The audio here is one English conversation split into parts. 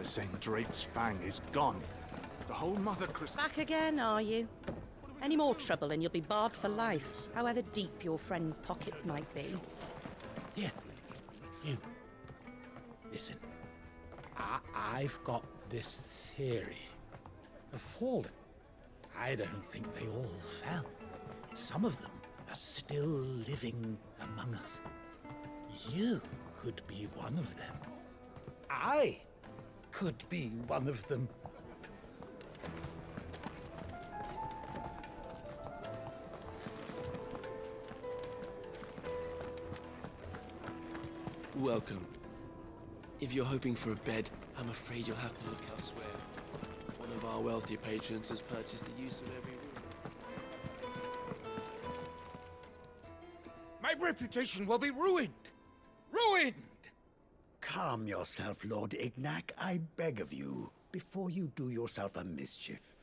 The St. Drake's Fang is gone. The whole Mother Christ... Back again, are you? Any more trouble and you'll be barred for life, however deep your friends' pockets might be. Here, you. Listen, I've got this theory. The Fallen, I don't think they all fell. Some of them are still living among us. You could be one of them. I could be one of them. Welcome. If you're hoping for a bed, I'm afraid you'll have to look elsewhere. One of our wealthier patrons has purchased the use of every room. My reputation will be ruined! Ruined! Calm yourself, Lord Ignac, I beg of you, before you do yourself a mischief.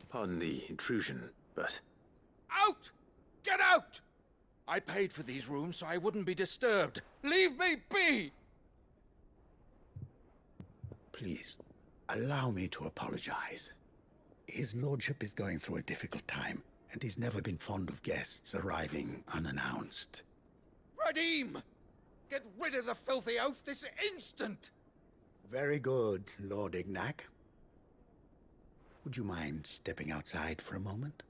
Pardon the intrusion, but... Out! Get out! I paid for these rooms so I wouldn't be disturbed. Leave me be! Please, allow me to apologize. His lordship is going through a difficult time, and he's never been fond of guests arriving unannounced. Radim! Get rid of the filthy oaf this instant! Very good, Lord Ignac. Would you mind stepping outside for a moment?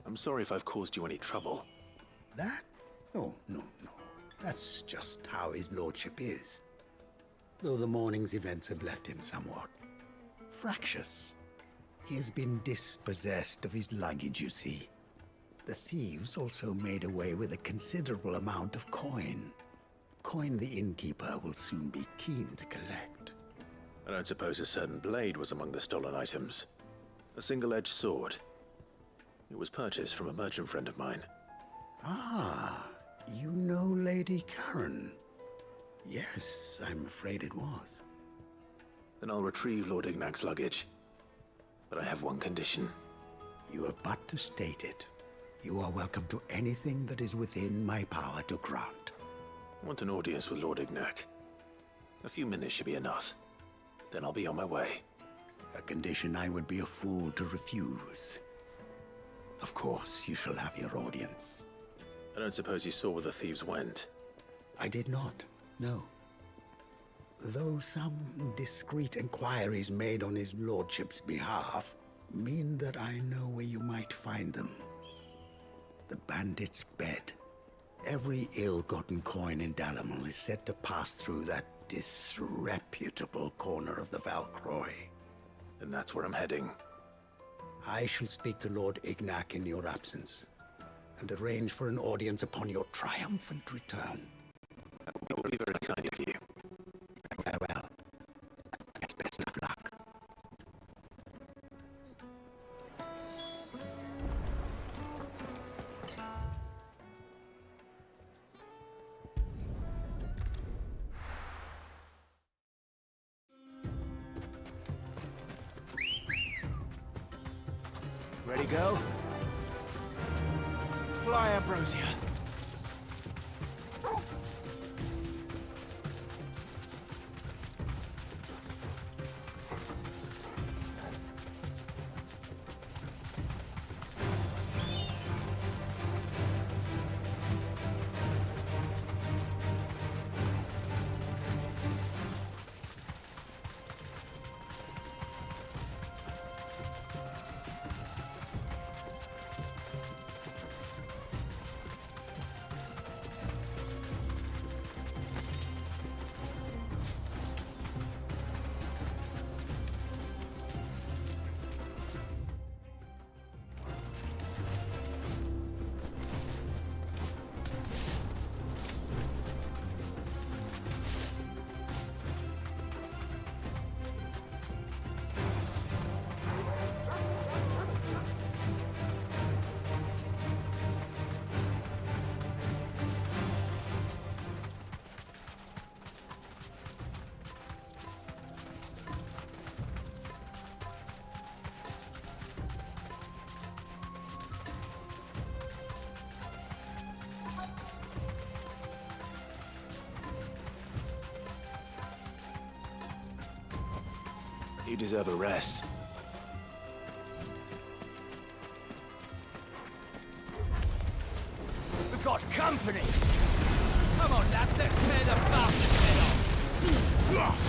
I'm sorry if I've caused you any trouble. That? Oh, no. That's just how his lordship is. Though the morning's events have left him somewhat fractious. He has been dispossessed of his luggage, you see. The thieves also made away with a considerable amount of coin. Coin the innkeeper will soon be keen to collect. I don't suppose a certain blade was among the stolen items. A single-edged sword. It was purchased from a merchant friend of mine. Ah, you know Lady Karen. Yes, I'm afraid it was. Then I'll retrieve Lord Ignac's luggage. But I have one condition. You have but to state it. You are welcome to anything that is within my power to grant. I want an audience with Lord Ignac. A few minutes should be enough. Then I'll be on my way. A condition I would be a fool to refuse. Of course, you shall have your audience. I don't suppose you saw where the thieves went. I did not, no. Though some discreet inquiries made on his lordship's behalf mean that I know where you might find them. The bandit's bed. Every ill-gotten coin in Dalamil is said to pass through that disreputable corner of the Valcroy. And that's where I'm heading. I shall speak to Lord Ignac in your absence, and arrange for an audience upon your triumphant return. That would be very kind of you. Farewell. Best of luck. Ready, go? Fly, Ambrosia. You deserve a rest. We've got company! Come on, lads, let's tear the bastard's head off!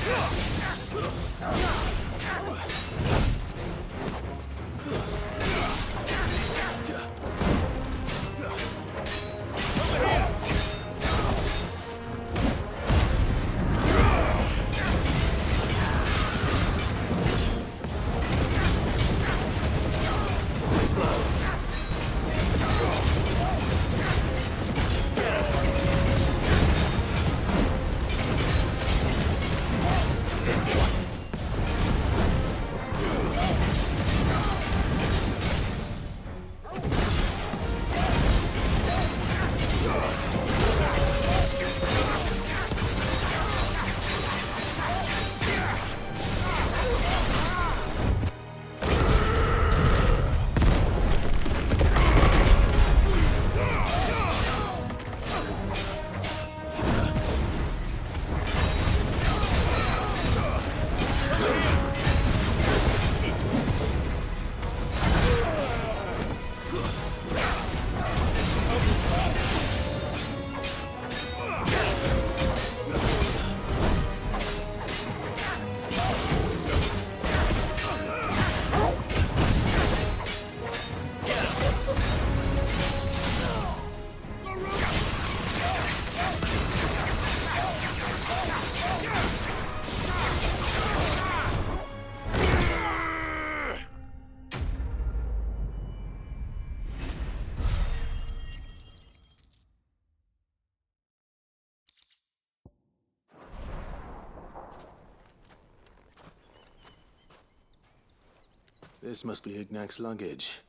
This must be Ignac's luggage.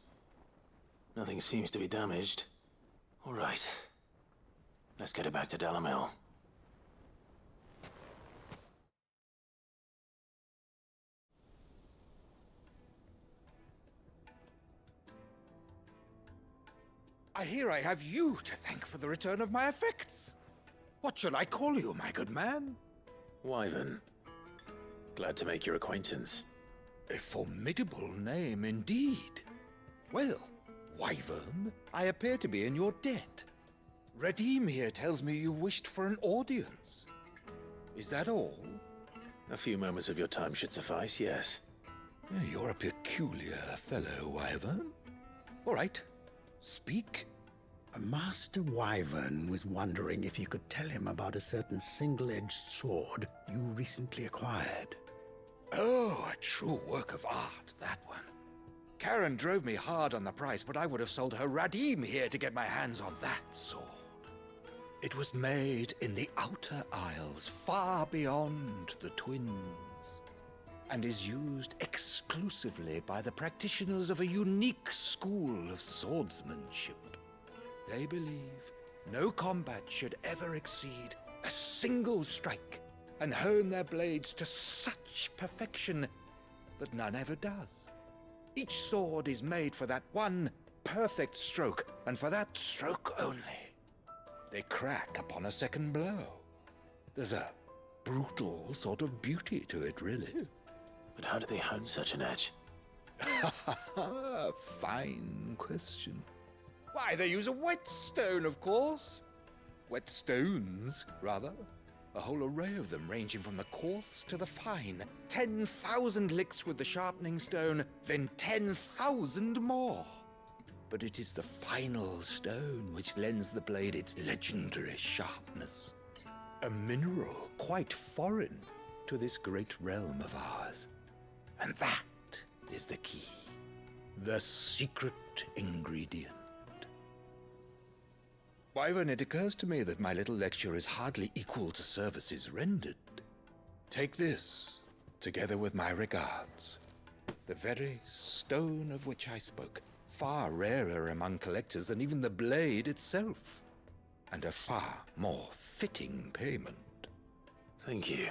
Nothing seems to be damaged. All right. Let's get it back to Dalamil. I hear I have you to thank for the return of my effects. What shall I call you, my good man? Wyvern. Glad to make your acquaintance. A formidable name indeed. Well, Wyvern, I appear to be in your debt. Redeem here tells me you wished for an audience. Is that all? A few moments of your time should suffice, yes. You're a peculiar fellow, Wyvern. All right, speak. Master Wyvern was wondering if you could tell him about a certain single-edged sword you recently acquired. Oh, a true work of art, that one. Karen drove me hard on the price, but I would have sold her Radim here to get my hands on that sword. It was made in the Outer Isles, far beyond the Twins, and is used exclusively by the practitioners of a unique school of swordsmanship. They believe no combat should ever exceed a single strike, and hone their blades to such perfection that none ever does. Each sword is made for that one perfect stroke, and for that stroke only. They crack upon a second blow. There's a brutal sort of beauty to it, really. But how do they hone such an edge? Fine question. Why, they use a whetstone, of course. Whetstones, rather. A whole array of them, ranging from the coarse to the fine. 10,000 licks with the sharpening stone, then 10,000 more. But it is the final stone which lends the blade its legendary sharpness. A mineral quite foreign to this great realm of ours. And that is the key. The secret ingredient. Wyvern, it occurs to me that my little lecture is hardly equal to services rendered. Take this, together with my regards. The very stone of which I spoke, far rarer among collectors than even the blade itself, and a far more fitting payment. Thank you.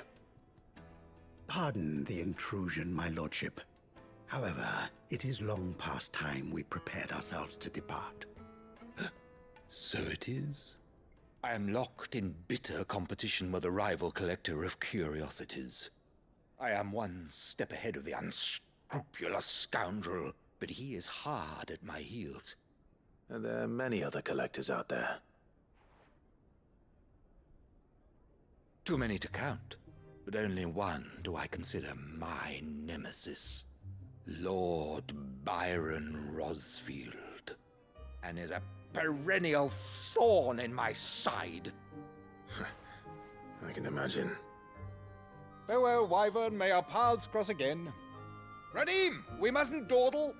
Pardon the intrusion, my lordship. However, it is long past time we prepared ourselves to depart. So it is. I am locked in bitter competition with a rival collector of curiosities. I am one step ahead of the unscrupulous scoundrel, but he is hard at my heels. And there are many other collectors out there. Too many to count, but only one do I consider my nemesis. Lord Byron Rosfield, and is a perennial thorn in my side. I can imagine. Farewell, Wyvern. May our paths cross again. Radim, we mustn't dawdle.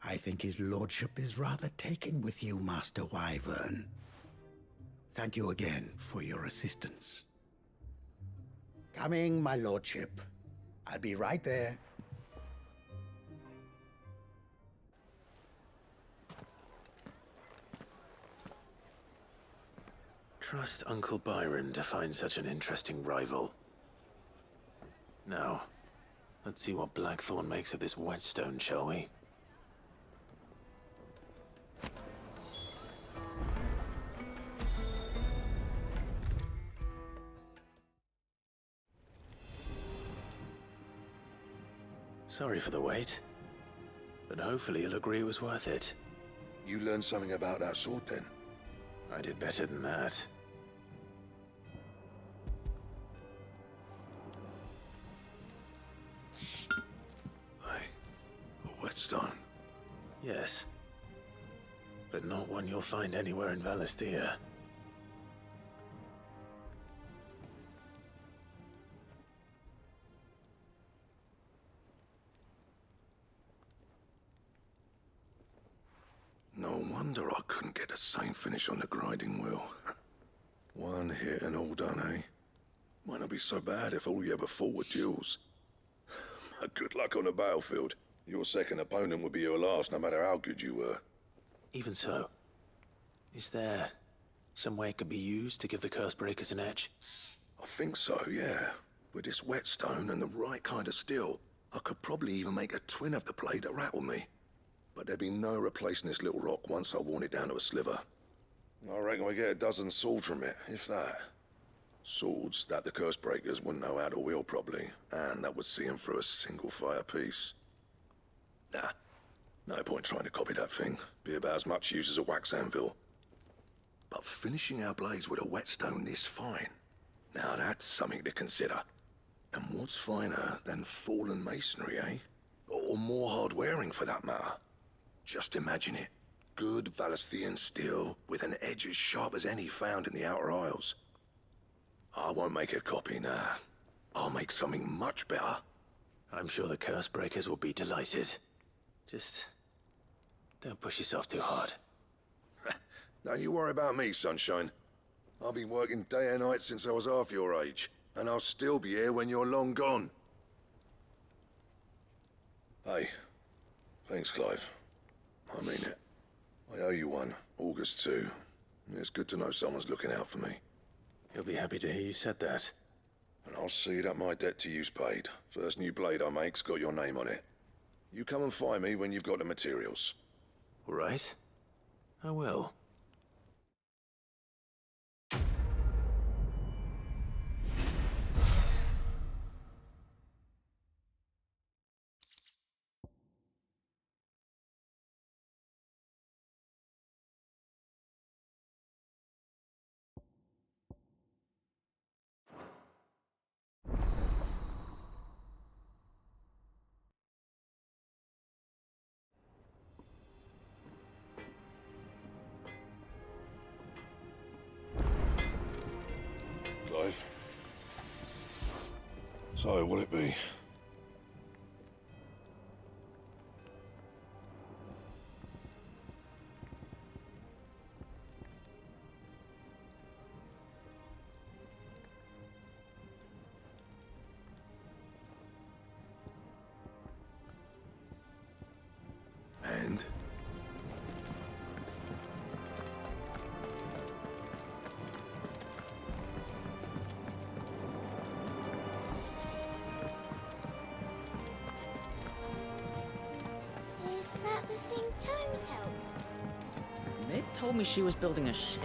I think his lordship is rather taken with you, Master Wyvern. Thank you again for your assistance. Coming, my lordship. I'll be right there. Trust Uncle Byron to find such an interesting rival. Now, let's see what Blackthorn makes of this whetstone, shall we? Sorry for the wait, but hopefully you'll agree it was worth it. You learned something about that sword, then? I did better than that. A whetstone? Yes. But not one you'll find anywhere in Valisthea. No wonder I couldn't get the same finish on the grinding wheel. One hit and all done, eh? Might not be so bad if all you ever fought were duels. Good luck on the battlefield. Your second opponent would be your last, no matter how good you were. Even so, is there some way it could be used to give the Cursebreakers an edge? I think so, yeah. With this whetstone and the right kind of steel, I could probably even make a twin of the blade that rattled me. But there'd be no replacing this little rock once I worn it down to a sliver. I reckon we get a dozen swords from it, if that. Swords that the Cursebreakers wouldn't know how to wield properly, and that would see them through a single fire piece. Nah, no point trying to copy that thing. Be about as much use as a wax anvil. But finishing our blades with a whetstone this fine, now that's something to consider. And what's finer than fallen masonry, eh? Or more hard-wearing, for that matter. Just imagine it. Good Valisthean steel with an edge as sharp as any found in the Outer Isles. I won't make a copy, nah. I'll make something much better. I'm sure the Cursebreakers will be delighted. Just don't push yourself too hard. Don't you worry about me, sunshine. I've been working day and night since I was half your age, and I'll still be here when you're long gone. Hey, thanks, Clive. I mean it. I owe you one, August too. It's good to know someone's looking out for me. He'll be happy to hear you said that. And I'll see that my debt to you's paid. First new blade I make's got your name on it. You come and find me when you've got the materials. All right? I will. Clive. So, what'll it be? And? Is that the thing Tomes held? Mid told me she was building a ship.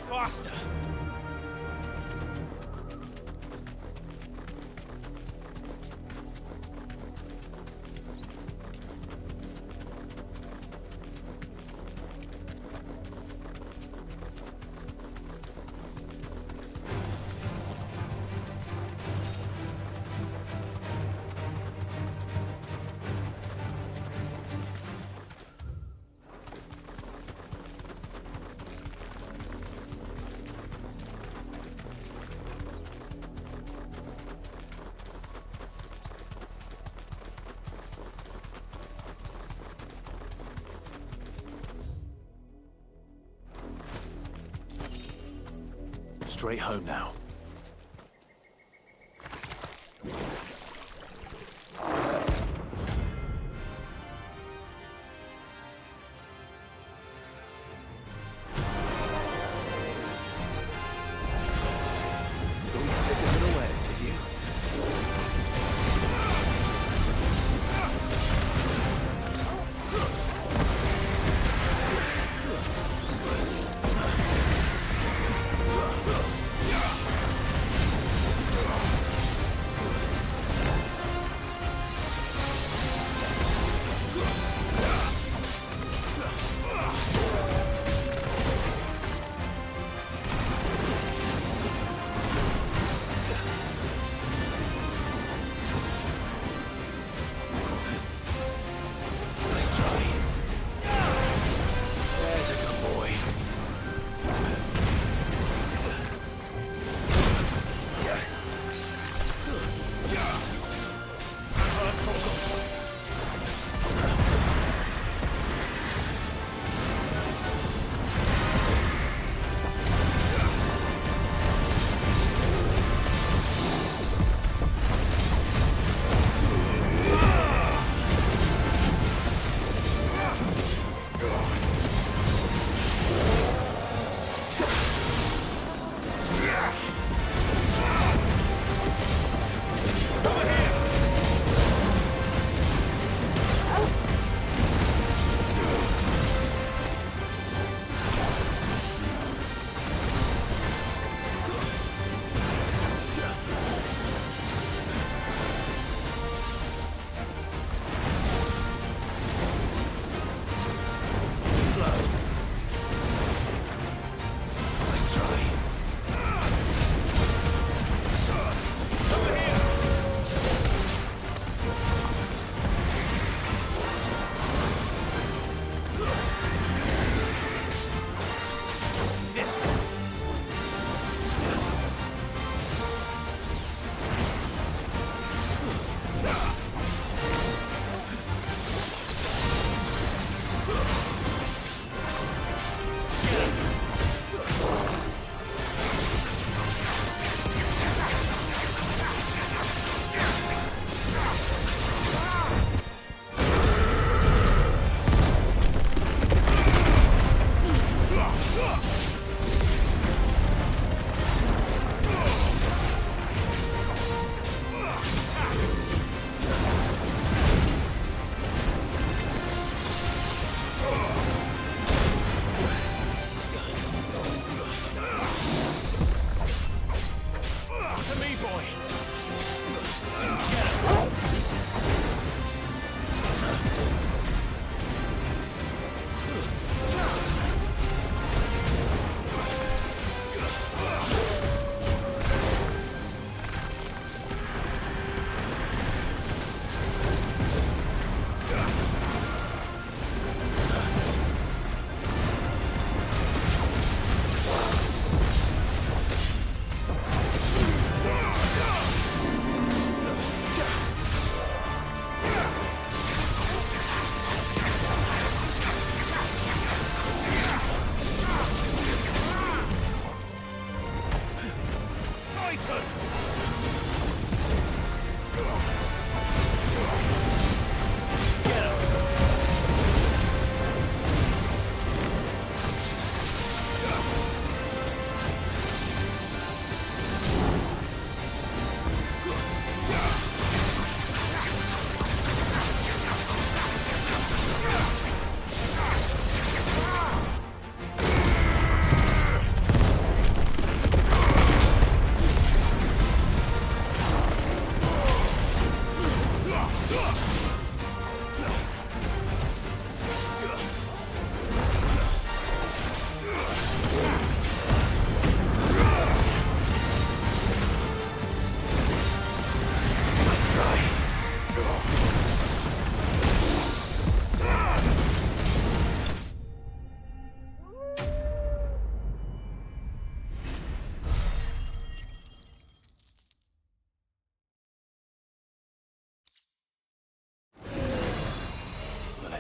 Faster! Straight home now. So you take us unawares, did you?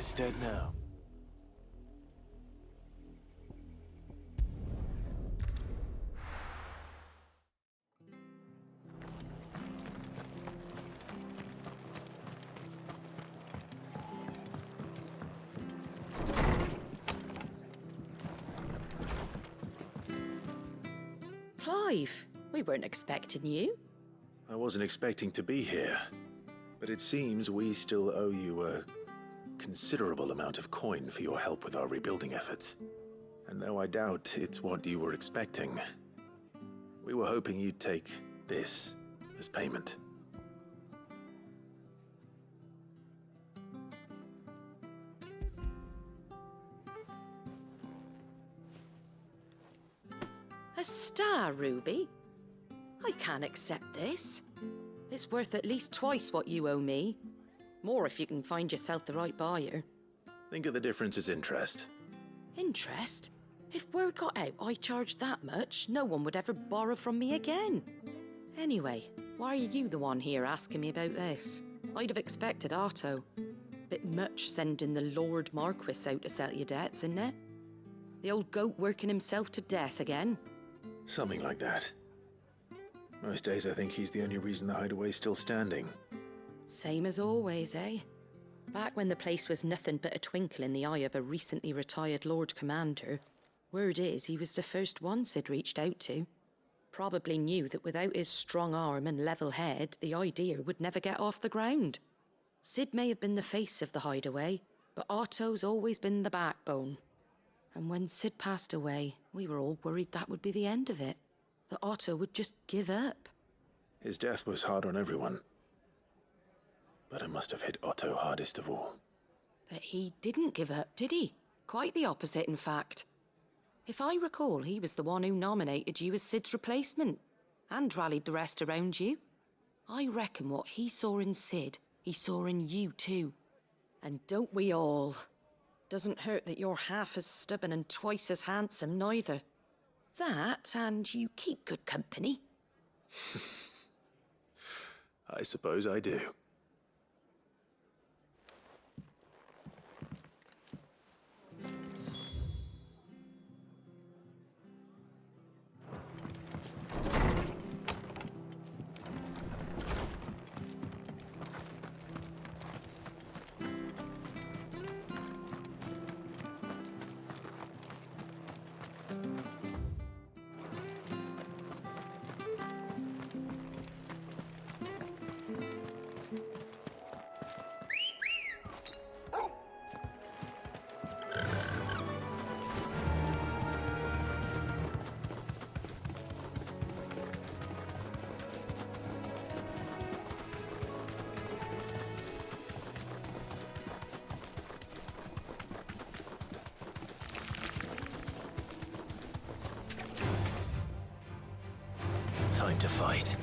It's dead now. Clive, we weren't expecting you. I wasn't expecting to be here, but it seems we still owe you a considerable amount of coin for your help with our rebuilding efforts. And though I doubt it's what you were expecting, we were hoping you'd take this as payment. A star ruby? I can't accept this. It's worth at least twice what you owe me. More if you can find yourself the right buyer. Think of the difference as interest. Interest? If word got out I charged that much, no one would ever borrow from me again. Anyway, why are you the one here asking me about this? I'd have expected Otto. Bit much sending the Lord Marquis out to settle your debts, isn't it? The old goat working himself to death again. Something like that. Most days I think he's the only reason the hideaway's still standing. Same as always, eh? Back when the place was nothing but a twinkle in the eye of a recently retired Lord Commander, word is he was the first one Sid reached out to. Probably knew that without his strong arm and level head, the idea would never get off the ground. Sid may have been the face of the hideaway, but Otto's always been the backbone. And when Sid passed away, we were all worried that would be the end of it. That Otto would just give up. His death was hard on everyone. But it must have hit Otto hardest of all. But he didn't give up, did he? Quite the opposite, in fact. If I recall, he was the one who nominated you as Sid's replacement, and rallied the rest around you. I reckon what he saw in Sid, he saw in you too. And don't we all? Doesn't hurt that you're half as stubborn and twice as handsome, neither. That, and you keep good company. I suppose I do. Time to fight.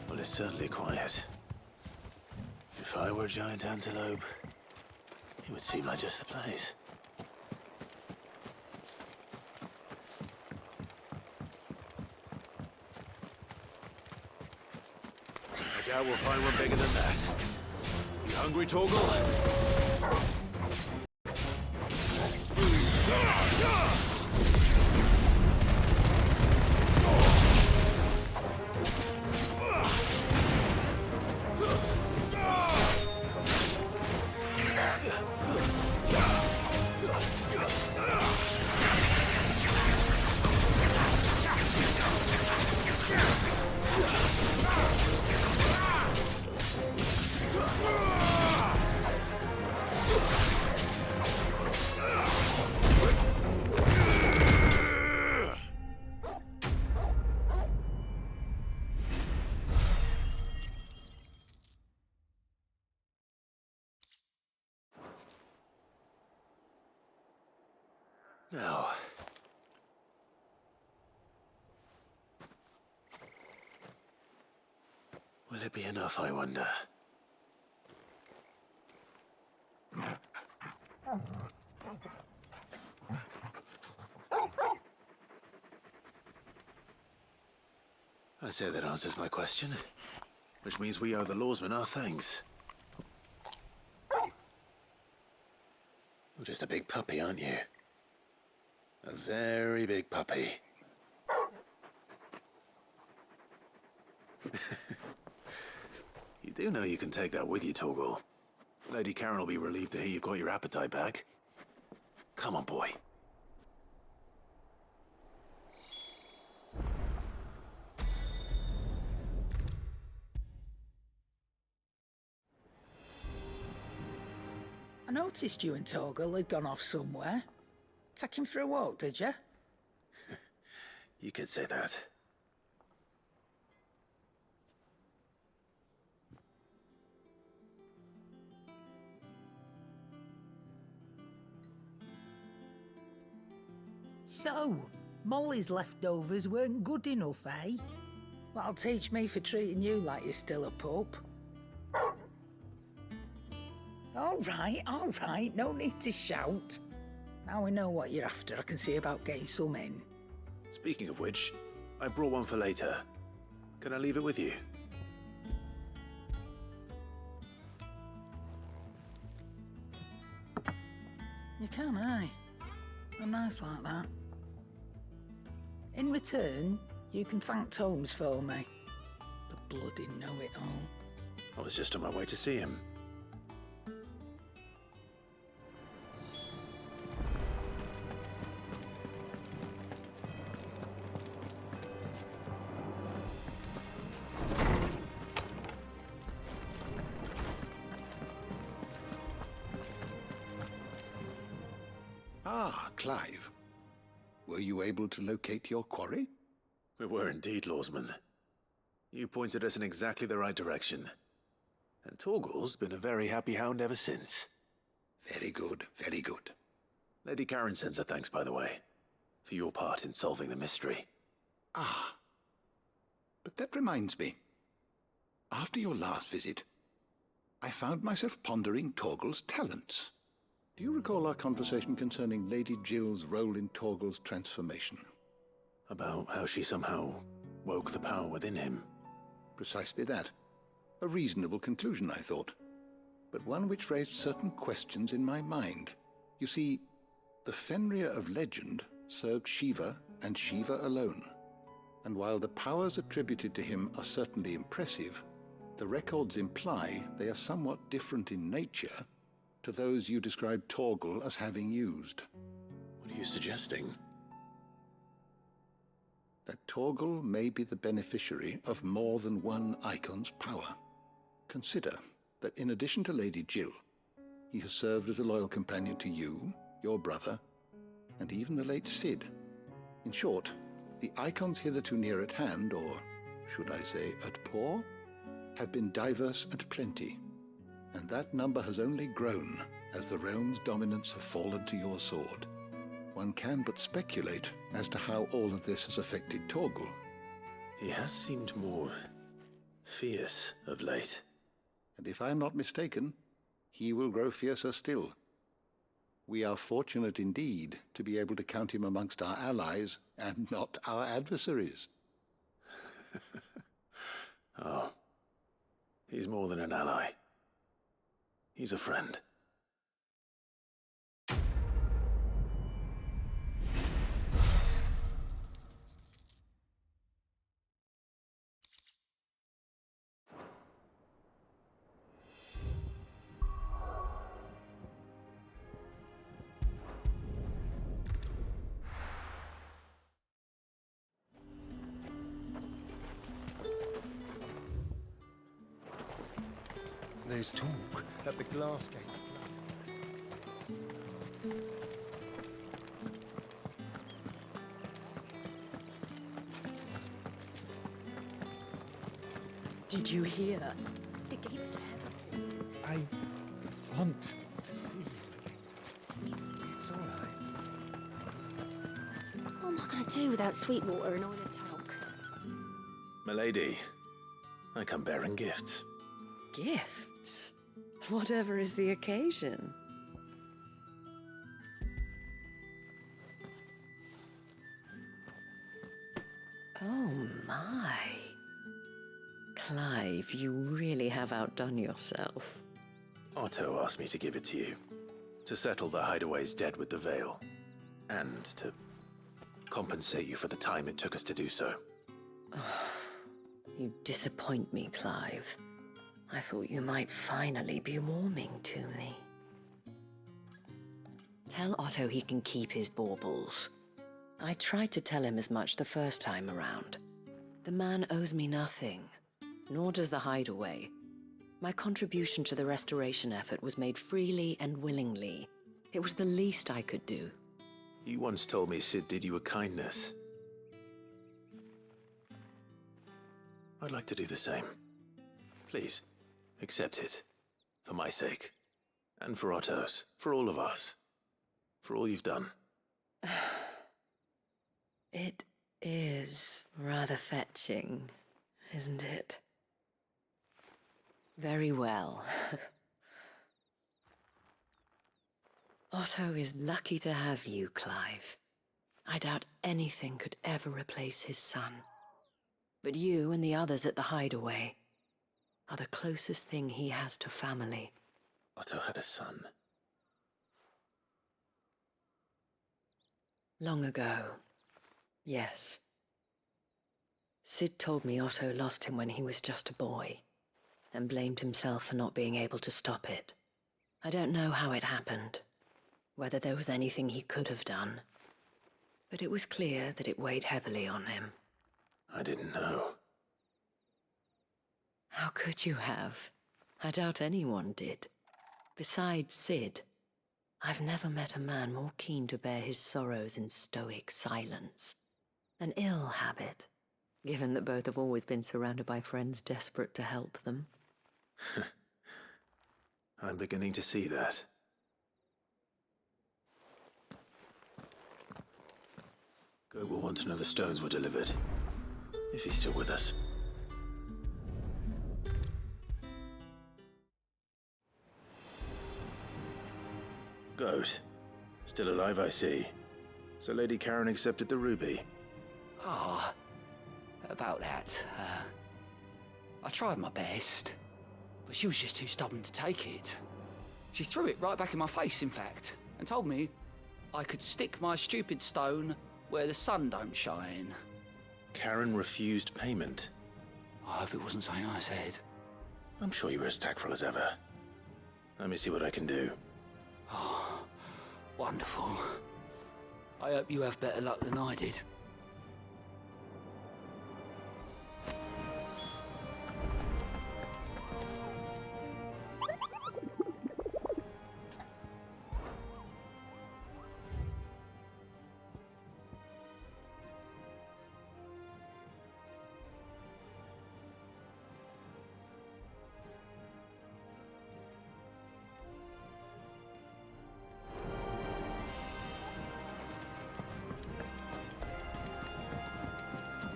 Well, it's certainly quiet. If I were a giant antelope, it would seem like just the place. I doubt we'll find one bigger than that. You hungry, Torgal? Now, Will it be enough, I wonder? I say that answers my question. Which means we owe the lawsmen our thanks. You're just a big puppy, aren't you? A very big puppy. You do know you can take that with you, Torgal. Lady Karen will be relieved to hear you've got your appetite back. Come on, boy. I noticed you and Torgal had gone off somewhere. Take him for a walk, did you? You could say that. So, Molly's leftovers weren't good enough, eh? That'll teach me for treating you like you're still a pup. All right, no need to shout. Now we know what you're after, I can see about getting some in. Speaking of which, I brought one for later. Can I leave it with you? You can, aye. I'm nice like that. In return, you can thank Tomes for me. The bloody know-it-all. I was just on my way to see him. Ah, Clive. Were you able to locate your quarry? We were indeed, lawsman. You pointed us in exactly the right direction. And Torgal's been a very happy hound ever since. Very good, very good. Lady Karen sends her thanks, by the way, for your part in solving the mystery. Ah. But that reminds me. After your last visit, I found myself pondering Torgal's talents. Do you recall our conversation concerning Lady Jill's role in Torgal's transformation? About how she somehow woke the power within him. Precisely that. A reasonable conclusion, I thought. But one which raised certain questions in my mind. You see, the Fenrir of legend served Shiva and Shiva alone. And while the powers attributed to him are certainly impressive, the records imply they are somewhat different in nature to those you described Torgal as having used. What are you suggesting? That Torgal may be the beneficiary of more than one icon's power. Consider that in addition to Lady Jill, he has served as a loyal companion to you, your brother, and even the late Cid. In short, the icons hitherto near at hand, or should I say at paw, have been diverse and plenty, and that number has only grown as the realm's dominance have fallen to your sword. One can but speculate as to how all of this has affected Torgal. He has seemed more fierce of late. And if I am not mistaken, he will grow fiercer still. We are fortunate indeed to be able to count him amongst our allies and not our adversaries. Oh, he's more than an ally. He's a friend. There's talk that the glass gate. Did you hear? The gates to heaven. I want to see you again. It's all right. What am I going to do without Sweetwater and oil of talc? Milady, I come bearing gifts. Gifts? Whatever is the occasion. Oh my. Clive, you really have outdone yourself. Otto asked me to give it to you. To settle the Hideaway's debt with the Veil. And to compensate you for the time it took us to do so. You disappoint me, Clive. I thought you might finally be warming to me. Tell Otto he can keep his baubles. I tried to tell him as much the first time around. The man owes me nothing, nor does the Hideaway. My contribution to the restoration effort was made freely and willingly. It was the least I could do. You once told me Sid did you a kindness. I'd like to do the same. Please, accept it. For my sake. And for Otto's. For all of us. For all you've done. It is rather fetching, isn't it? Very well. Otto is lucky to have you, Clive. I doubt anything could ever replace his son. But you and the others at the Hideaway are the closest thing he has to family. Otto had a son. Long ago, yes. Sid told me Otto lost him when he was just a boy, and blamed himself for not being able to stop it. I don't know how it happened, whether there was anything he could have done, but it was clear that it weighed heavily on him. I didn't know. How could you have? I doubt anyone did. Besides Sid, I've never met a man more keen to bear his sorrows in stoic silence. An ill habit, given that both have always been surrounded by friends desperate to help them. I'm beginning to see that. Goat will want to know the stones were delivered. If he's still with us. Goat. Still alive, I see. So Lady Karen accepted the ruby. Ah, about that. I tried my best, but she was just too stubborn to take it. She threw it right back in my face, in fact, and told me I could stick my stupid stone where the sun don't shine. Karen refused payment. I hope it wasn't something I said. I'm sure you were as tactful as ever. Let me see what I can do. Oh, wonderful. I hope you have better luck than I did.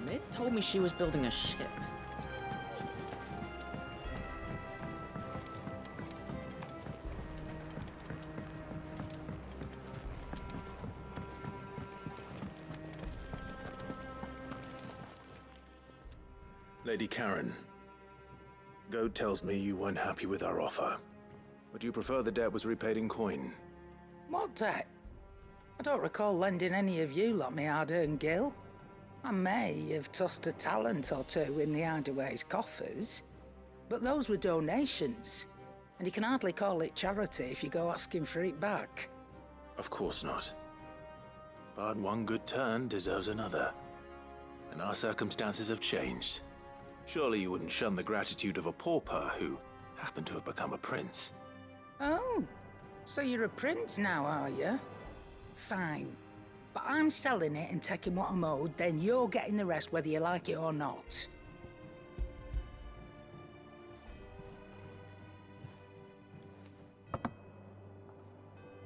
Mid told me she was building a ship. Lady Karen, Goat tells me you weren't happy with our offer. Would you prefer the debt was repaid in coin? What debt? I don't recall lending any of you like me hard-earned gil. I may have tossed a talent or two in the Hideaway's coffers, but those were donations, and you can hardly call it charity if you go asking for it back. Of course not. But one good turn deserves another. And our circumstances have changed. Surely you wouldn't shun the gratitude of a pauper who happened to have become a prince. Oh, so you're a prince now, are you? Fine. But I'm selling it and taking what I'm owed, then you're getting the rest whether you like it or not.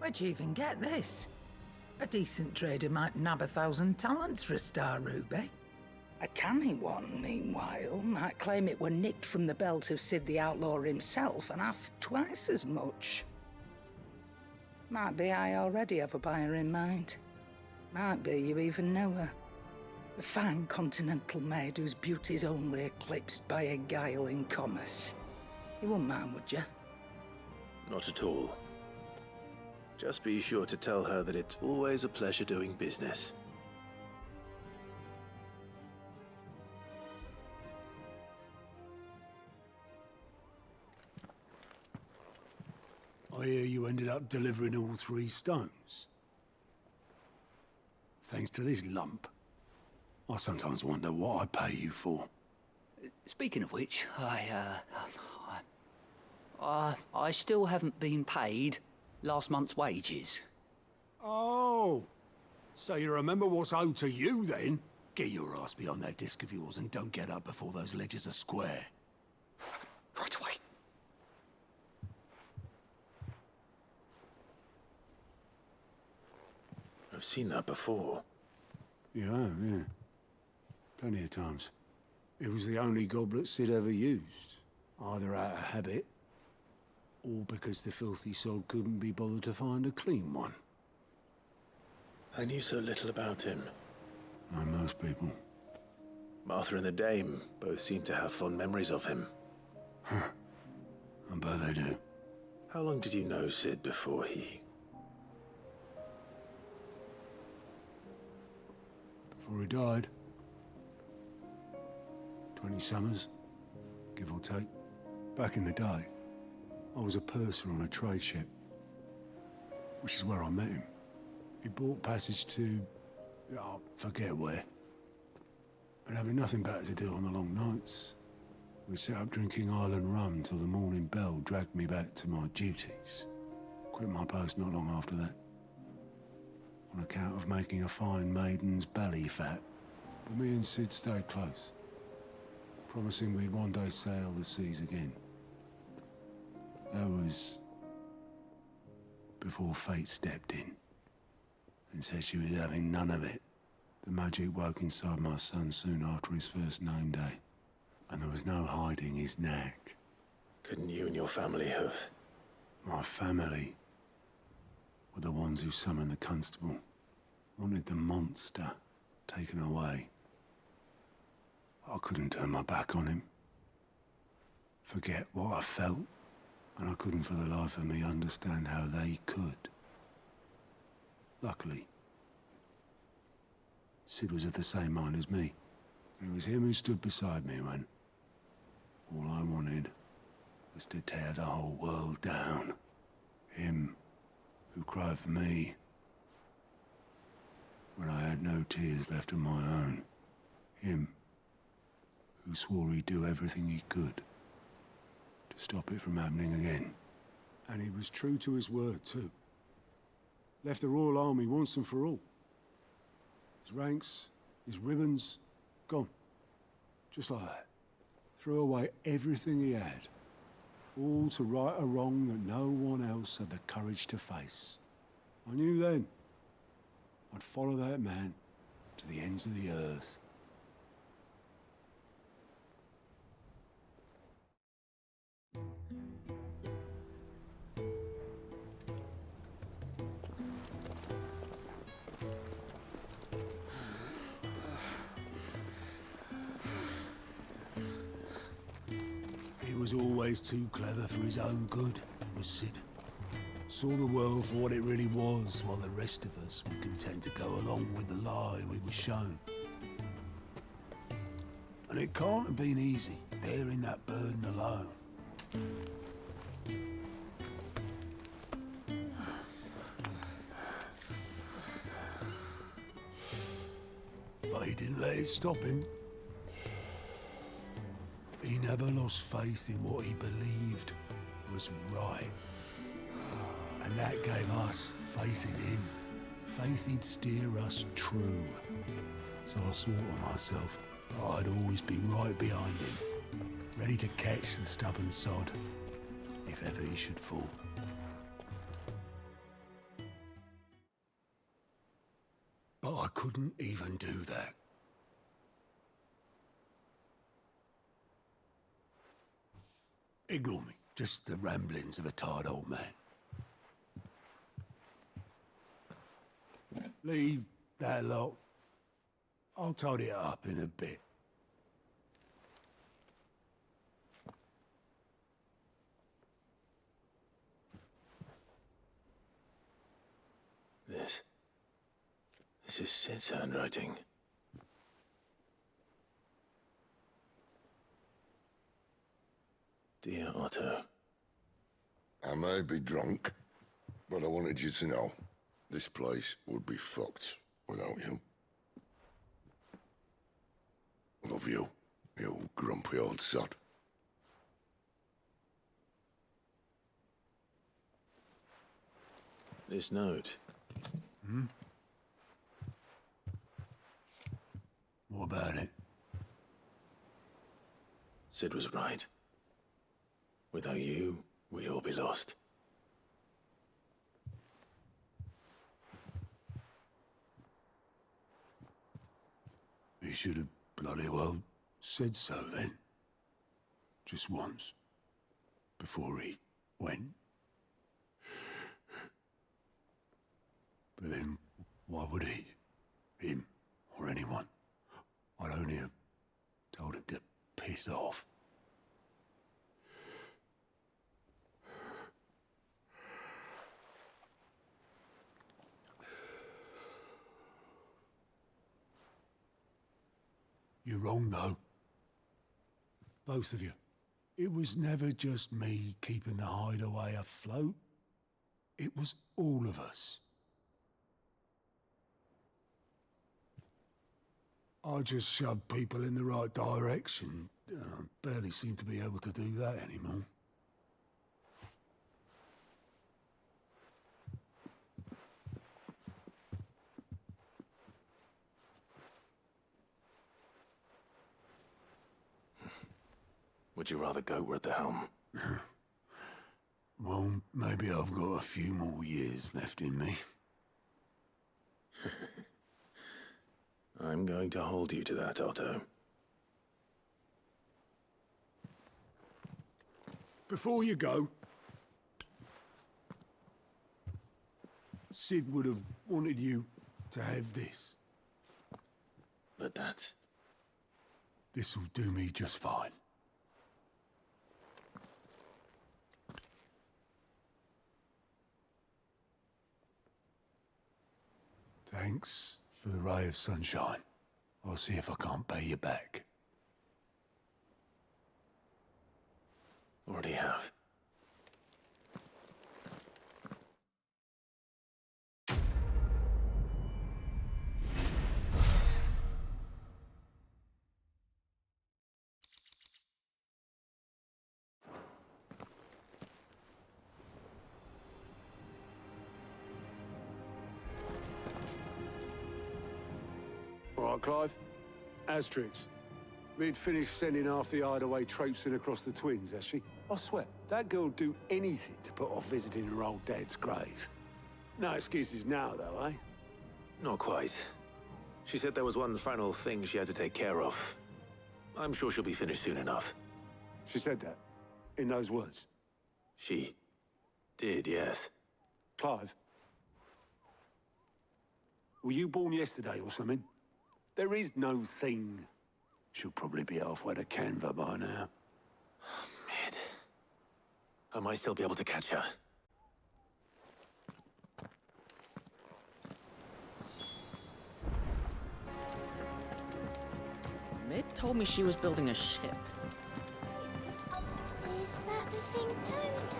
Where'd you even get this? A decent trader might nab 1,000 talents for a star ruby. A canny one, meanwhile, might claim it were nicked from the belt of Sid the Outlaw himself and ask twice as much. Might be I already have a buyer in mind. Might be you even know her. A fine continental maid whose beauty's only eclipsed by a guile in commerce. You wouldn't mind, would you? Not at all. Just be sure to tell her that it's always a pleasure doing business. I hear you ended up delivering all 3 stones. Thanks to this lump. I sometimes wonder what I pay you for. Speaking of which, I still haven't been paid last month's wages. Oh, so you remember what's owed to you then? Get your ass behind that disc of yours and don't get up before those ledgers are square. Right away. I've seen that before. You have, yeah. Plenty of times. It was the only goblet Sid ever used. Either out of habit, or because the filthy sod couldn't be bothered to find a clean one. I knew so little about him. Like most people. Martha and the Dame both seem to have fond memories of him. Huh. I bet they do. How long did you know Sid before he... Before he died. 20 summers, give or take. Back in the day, I was a purser on a trade ship, which is where I met him. He bought passage to... I forget where. But having nothing better to do on the long nights, we sat up drinking island rum till the morning bell dragged me back to my duties. Quit my post not long after that. On account of making a fine maiden's belly fat. But me and Sid stayed close, promising we'd one day sail the seas again. That was before fate stepped in and said she was having none of it. The magic woke inside my son soon after his first name day, and there was no hiding his knack. Couldn't you and your family have... My family were the ones who summoned the constable, wanted the monster taken away. I couldn't turn my back on him, forget what I felt, and I couldn't for the life of me understand how they could. Luckily, Sid was of the same mind as me. It was him who stood beside me when all I wanted was to tear the whole world down. Him who cried for me when I had no tears left of my own. Him who swore he'd do everything he could to stop it from happening again. And he was true to his word, too. Left the Royal Army once and for all. His ranks, his ribbons, gone. Just like that. Threw away everything he had. All to right a wrong that no one else had the courage to face. I knew then I'd follow that man to the ends of the earth. He was always too clever for his own good, was Sid. Saw the world for what it really was, while the rest of us were content to go along with the lie we were shown. And it can't have been easy, bearing that burden alone. But he didn't let it stop him. He never lost faith in what he believed was right. And that gave us faith in him. Faith he'd steer us true. So I swore to myself that I'd always be right behind him, ready to catch the stubborn sod, if ever he should fall. But I couldn't even do that. Ignore me. Just the ramblings of a tired old man. Leave that lot. I'll tidy it up in a bit. This is Sid's handwriting. Dear Otto. I may be drunk, but I wanted you to know this place would be fucked without you. Love you, you grumpy old sod. This note. Hmm? What about it? Sid was right. Without you, we'd all be lost. He should have bloody well said so then. Just once. Before he went. But then, why would he? Him, or anyone? I'd only have told him to piss off. You're wrong, though. Both of you. It was never just me keeping the hideaway afloat. It was all of us. I just shoved people in the right direction, and I barely seem to be able to do that anymore. Would you rather go at the helm? Well, maybe I've got a few more years left in me. I'm going to hold you to that, Otto. Before you go, Sid would have wanted you to have this. But that's... This'll do me just fine. Thanks for the ray of sunshine. I'll see if I can't pay you back. Already have. All right, Clive. Asterix. Mid finished sending half the hideaway traipsing across the twins, has she? I swear, that girl'd do anything to put off visiting her old dad's grave. No excuses now, though, eh? Not quite. She said there was one final thing she had to take care of. I'm sure she'll be finished soon enough. She said that? In those words? She did, yes. Clive? Were you born yesterday or something? There is no thing. She'll probably be halfway to Canva by now. Mid. I might still be able to catch her. Mid told me she was building a ship. Is that the thing Tomes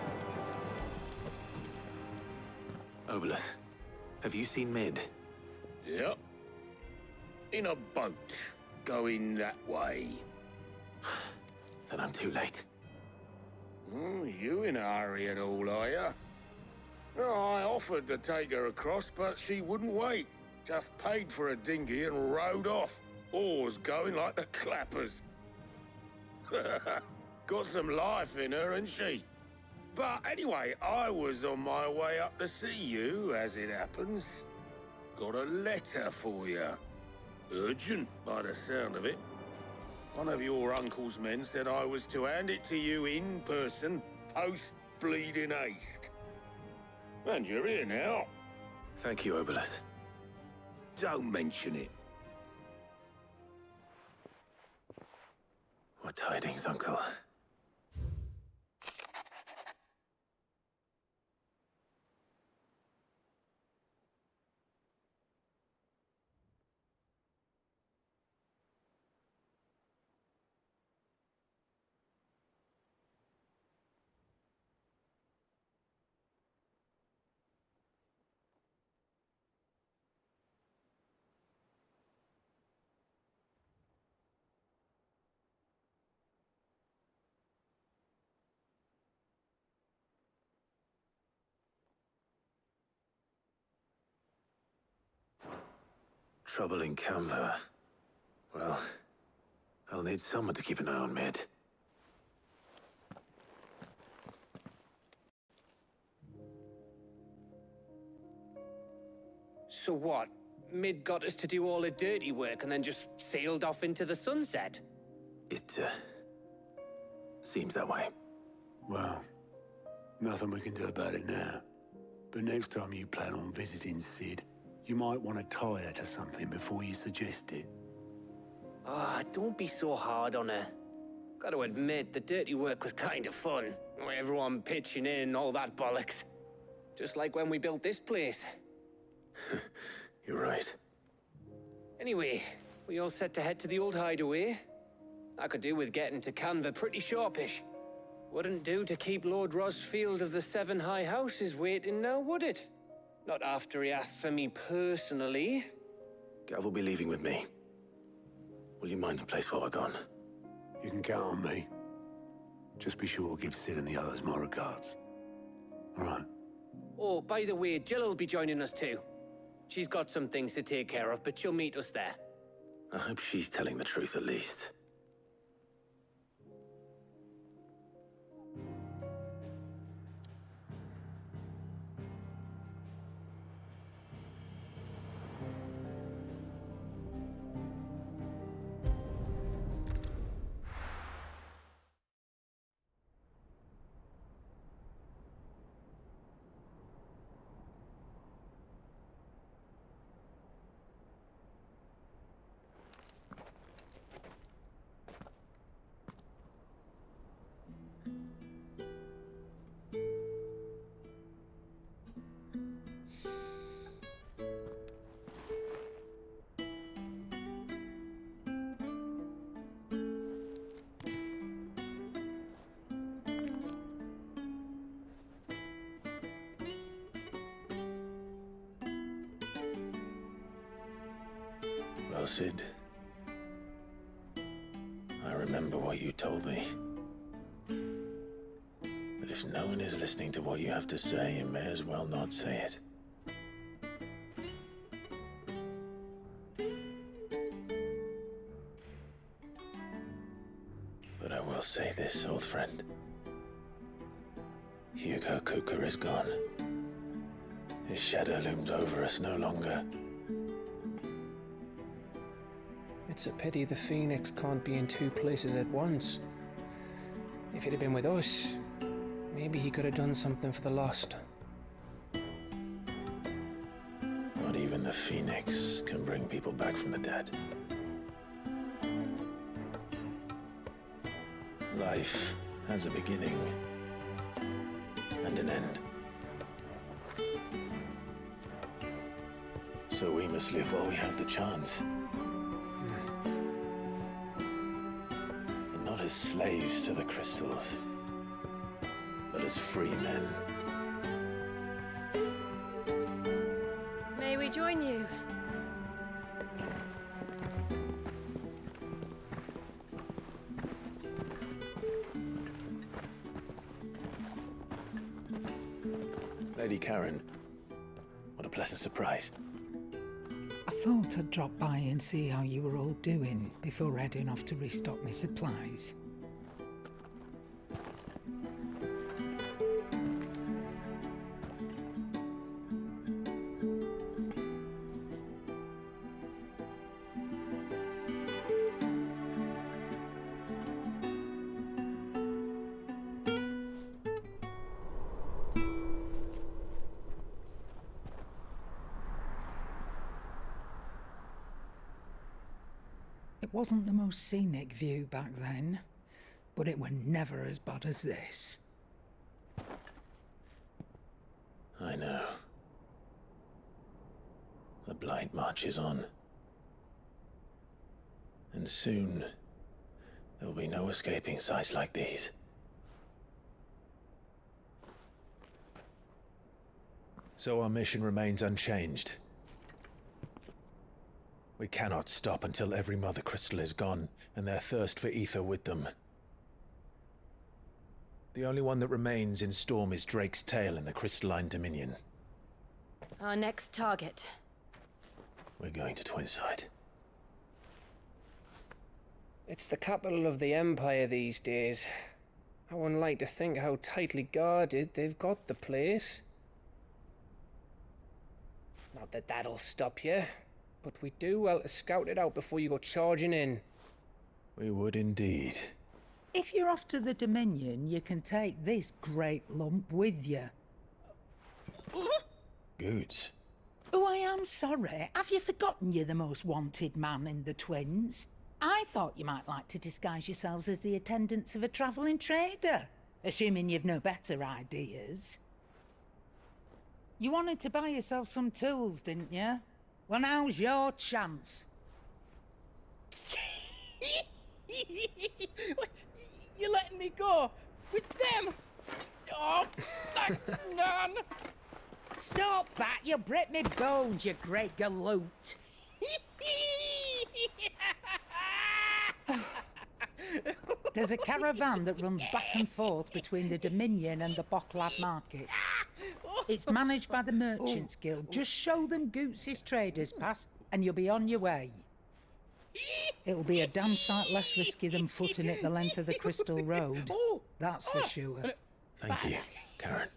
held? Obolus, have you seen Mid? Yep. In a boat, going that way. Then I'm too late. You in a hurry and all, are you? No, I offered to take her across, but she wouldn't wait. Just paid for a dinghy and rowed off. Oars going like the clappers. Got some life in her, ain't she? But anyway, I was on my way up to see you, as it happens. Got a letter for you. Urgent, by the sound of it. One of your uncle's men said I was to hand it to you in person, post-bleeding haste. And you're here now. Thank you, Oboleth. Don't mention it. What tidings, Uncle? Trouble in Canva. Well, I'll need someone to keep an eye on Mid. So what? Mid got us to do all the dirty work and then just sailed off into the sunset? It, seems that way. Well, nothing we can do about it now. But next time you plan on visiting Sid, you might want to tie her to something before you suggest it. Ah, don't be so hard on her. Gotta admit, the dirty work was kind of fun. Everyone pitching in, all that bollocks. Just like when we built this place. You're right. Anyway, we all set to head to the old hideaway. I could do with getting to Canva pretty sharpish. Wouldn't do to keep Lord Rosfield of the Seven High Houses waiting now, would it? Not after he asked for me personally. Gav will be leaving with me. Will you mind the place while we're gone? You can count on me. Just be sure to give Sid and the others my regards. All right. Oh, by the way, Jill will be joining us too. She's got some things to take care of, but she'll meet us there. I hope she's telling the truth at least. Well, Sid, I remember what you told me. But if no one is listening to what you have to say, you may as well not say it. But I will say this, old friend. Hugo Kuka is gone. His shadow looms over us no longer. It's a pity the Phoenix can't be in two places at once. If he'd have been with us, maybe he could have done something for the lost. Not even the Phoenix can bring people back from the dead. Life has a beginning and an end. So we must live while we have the chance. And not as slaves to the crystals, but as free men. May we join you? Lady Karen, what a pleasant surprise. I thought I'd drop by and see how you were all doing before heading off to restock my supplies. wasn't the most scenic view back then, but it were never as bad as this. I know. The blight marches on. And soon, there will be no escaping sights like these. So our mission remains unchanged. We cannot stop until every Mother Crystal is gone, and their thirst for ether with them. The only one that remains in Storm is Drake's Tail in the Crystalline Dominion. Our next target. We're going to Twinside. It's the capital of the Empire these days. I wouldn't like to think how tightly guarded they've got the place. Not that that'll stop you, but we do well to scout it out before you go charging in. We would indeed. If you're off to the Dominion, you can take this great lump with you. Goods. Oh, I am sorry. Have you forgotten you're the most wanted man in the Twins? I thought you might like to disguise yourselves as the attendants of a travelling trader, assuming you've no better ideas. You wanted to buy yourself some tools, didn't you? Well, now's your chance. You're letting me go with them? Oh, thanks, Nan. Stop that! You'll break me bones, you great galoot. There's a caravan that runs back and forth between the Dominion and the Bocklad markets. It's managed by the Merchants Guild. Just show them Goots' traders pass and you'll be on your way. It'll be a damn sight less risky than footing it the length of the Crystal Road. That's for sure. Thank you, Karen.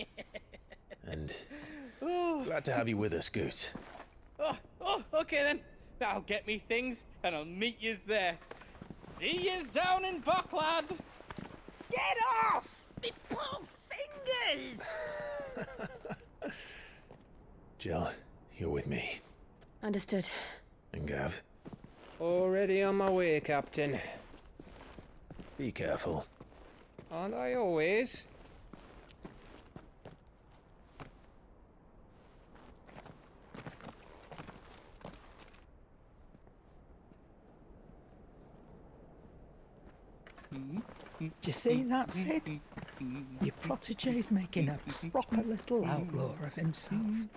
And glad to have you with us, Goots. Okay then. I'll get me things and I'll meet yous there. See yous down in Bocklad. Get off! Me poor fingers! Jill, you're with me. Understood. And Gav? Already on my way, Captain. Be careful. Aren't I always? Do you see that, Sid? Your protege's making a proper little outlaw of himself.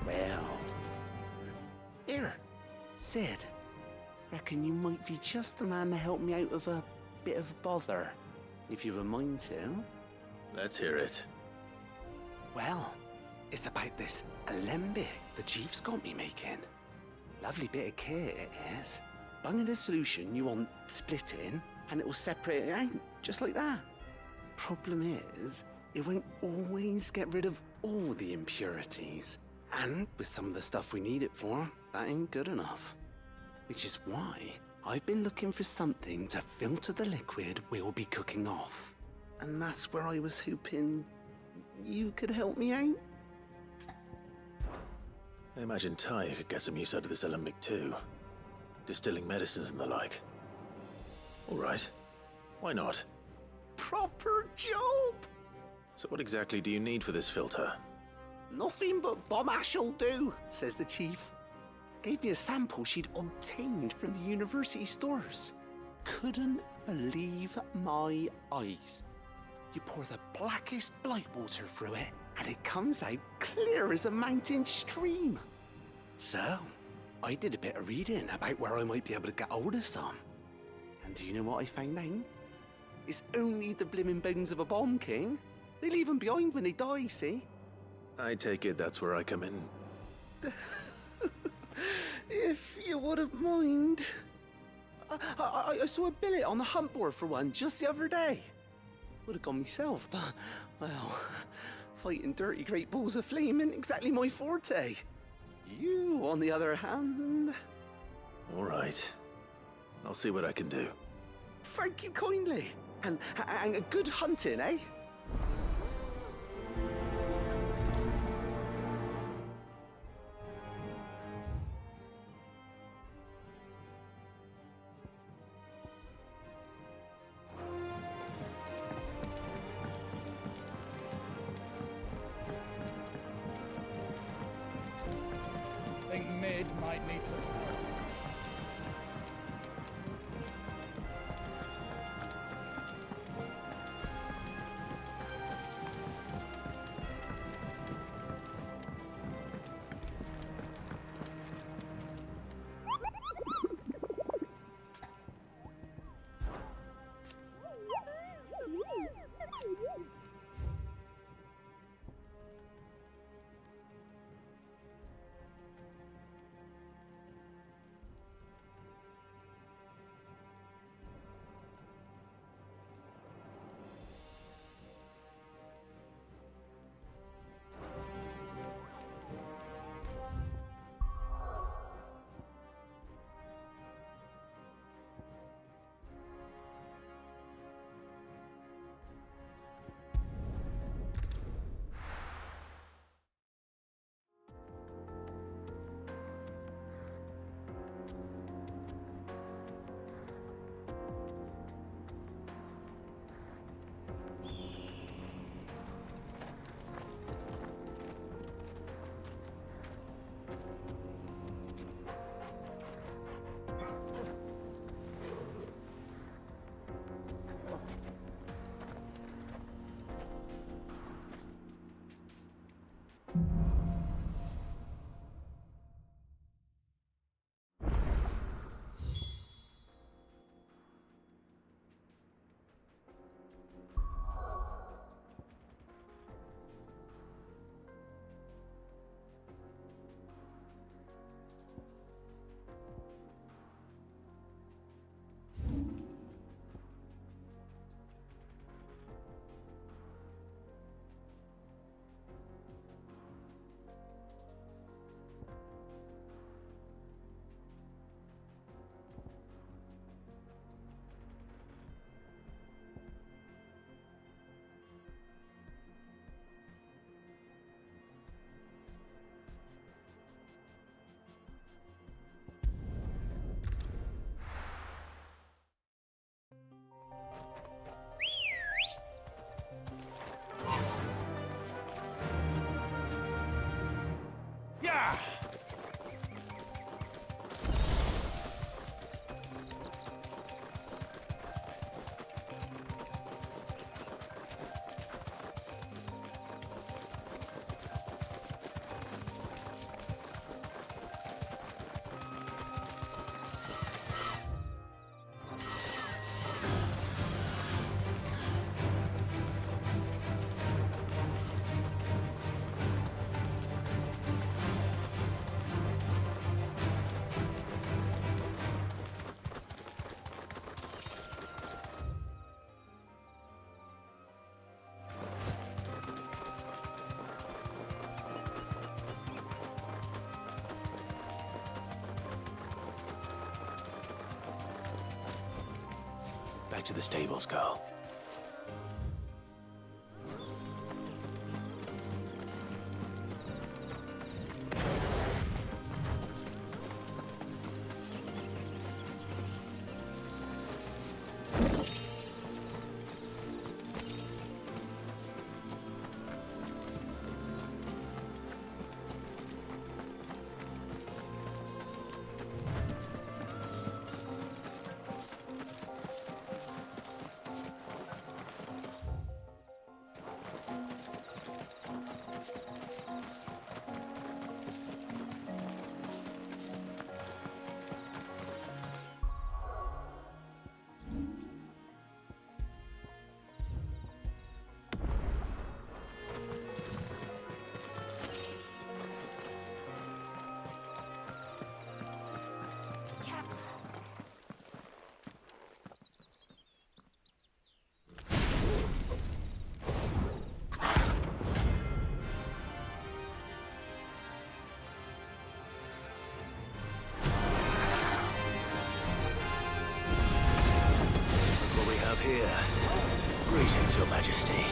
Well, here, Sid. Reckon you might be just the man to help me out of a bit of bother, if you've a mind to. Let's hear it. Well, it's about this alembic the chief's got me making. Lovely bit of kit it is. Bung in a solution you want splitting, and it will separate it out, just like that. Problem is, it won't always get rid of all the impurities. And with some of the stuff we need it for, that ain't good enough. Which is why I've been looking for something to filter the liquid we'll be cooking off. And that's where I was hoping you could help me out. I imagine Ty could get some use out of this alembic too. Distilling medicines and the like. All right. Why not? Proper job! So what exactly do you need for this filter? Nothing but bomb ash'll do, says the chief. Gave me a sample she'd obtained from the university stores. Couldn't believe my eyes. You pour the blackest blight water through it, and it comes out clear as a mountain stream. So, I did a bit of reading about where I might be able to get hold of some. And do you know what I found out? It's only the blimmin' bones of a bomb king. They leave them behind when they die, see? I take it that's where I come in. If you wouldn't mind. I saw a billet on the hunt board for one just the other day. Would have gone myself, but, well, fighting dirty great balls of flame isn't exactly my forte. You, on the other hand... All right. I'll see what I can do. Thank you kindly. And good hunting, eh? Think Mid might need some help. Back to the stables, girl. have here? Greetings, Your Majesty.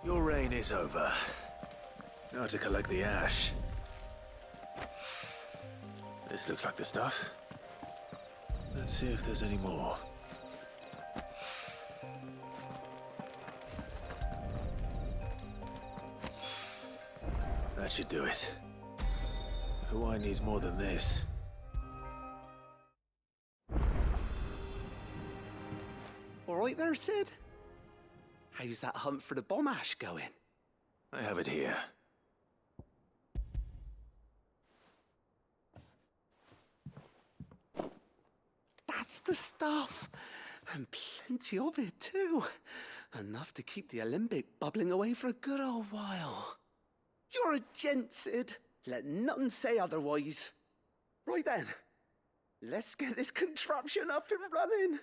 Your reign is over. Now to collect the ash. This looks like the stuff. Let's see if there's any more. That should do it. The wine needs more than this. All right there, Sid? How's that hunt for the bomb ash going? I have it here. That's the stuff. And plenty of it, too. Enough to keep the Alembic bubbling away for a good old while. You're a gent, Sid. Let nothing say otherwise. Right then, let's get this contraption up and running.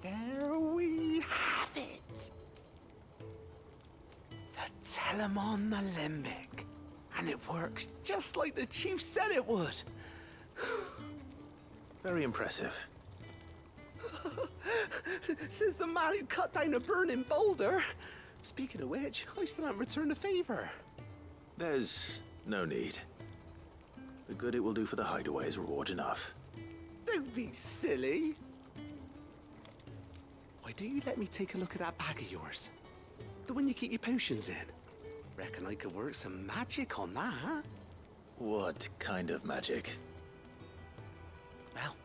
There we have it. The Telemon Alembic. And it works just like the chief said it would. Very impressive. Says the man who cut down a burning boulder. Speaking of which, I still haven't returned the favor. There's no need. The good it will do for the hideaway is reward enough. Don't be silly. Why don't you let me take a look at that bag of yours? The one you keep your potions in. Reckon I could work some magic on that, huh? What kind of magic? Well,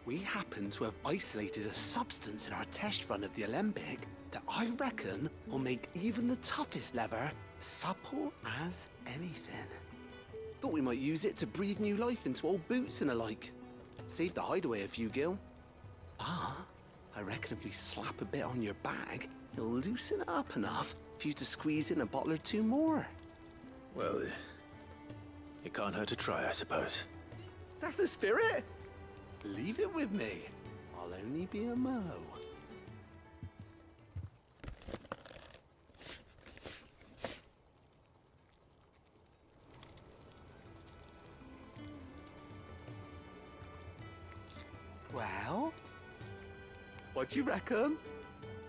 we happen to have isolated a substance in our test run of the Alembic that I reckon will make even the toughest leather supple as anything. Thought we might use it to breathe new life into old boots and the like. Save the hideaway a few gil. But I reckon if we slap a bit on your bag, It'll loosen it up enough for you to squeeze in a bottle or two more. Well, it can't hurt to try, I suppose. That's the spirit. Leave it with me. I'll only be a mo. Well, what do you reckon?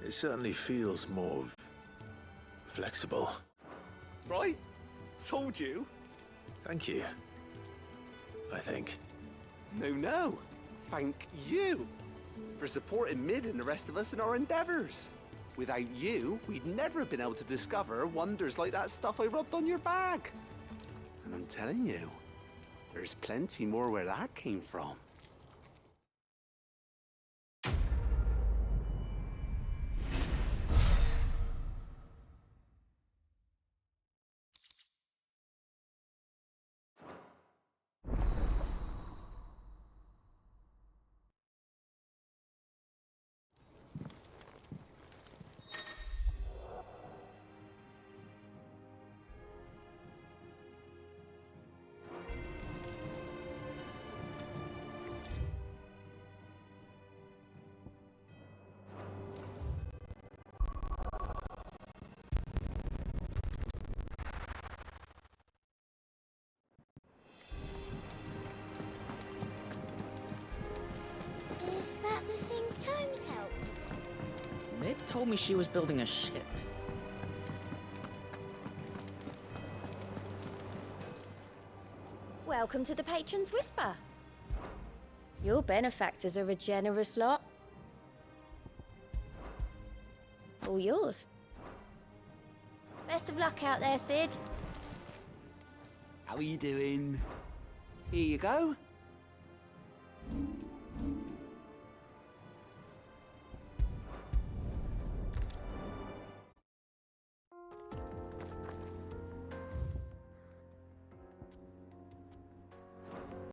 It certainly feels more flexible. Right? Told you. Thank you. I think. No. Thank you for supporting Mid and the rest of us in our endeavors. Without you, we'd never have been able to discover wonders like that stuff I rubbed on your bag. And I'm telling you, there's plenty more where that came from. Is that the thing Tomes helped? Mid told me she was building a ship. Welcome to the Patron's Whisper. Your benefactors are a generous lot. All yours. Best of luck out there, Sid. How are you doing? Here you go.